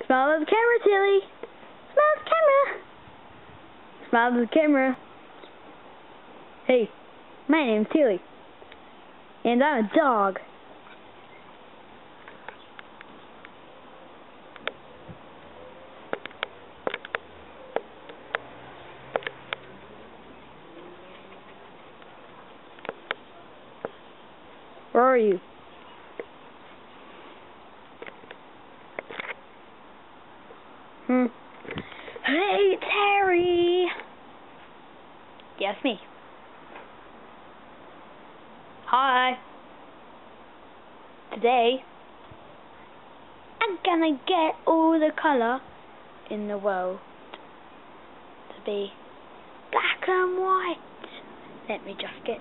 Smile at the camera, Tilly. Smile at the camera. Smile at the camera. Hey, my name's Tilly. And I'm a dog. Where are you? Hey, Terry! Yes, me. Hi. Today, I'm gonna get all the colour in the world to be black and white. Let me just get...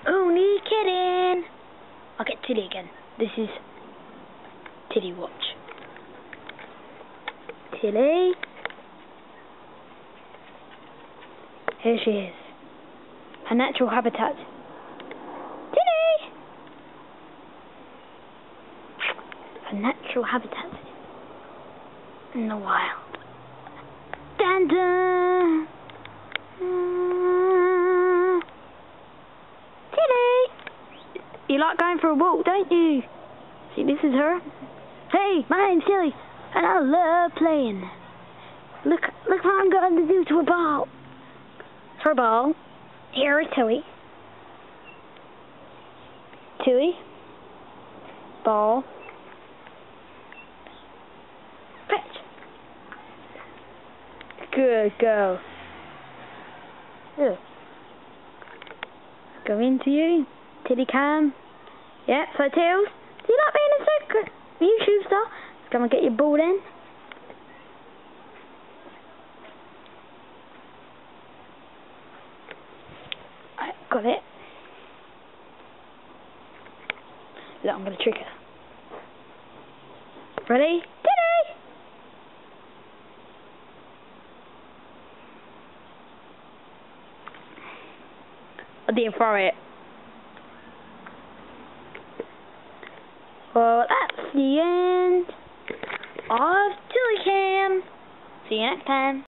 Only kidding! I'll get Tilly again. This is Tilly Watch. Tilly. Here she is. Her natural habitat. Tilly! Her natural habitat in the wild. Dun dun! Tilly! You like going for a walk, don't you? See, this is her. Hey, my name's Tilly. And I love playing. Look what I'm going to do to a ball. Her ball. Here is Tilly. Tilly. Ball. Fetch. Good go. Good. Go into you. Tilly cam. Yeah, so Tails. Do you like being a secret YouTube star? Come and get your ball in. I got it. Look, I'm going to trick her. Ready? Tilly! I didn't throw it. Well, that's the end of Tilly Cam. See you next time.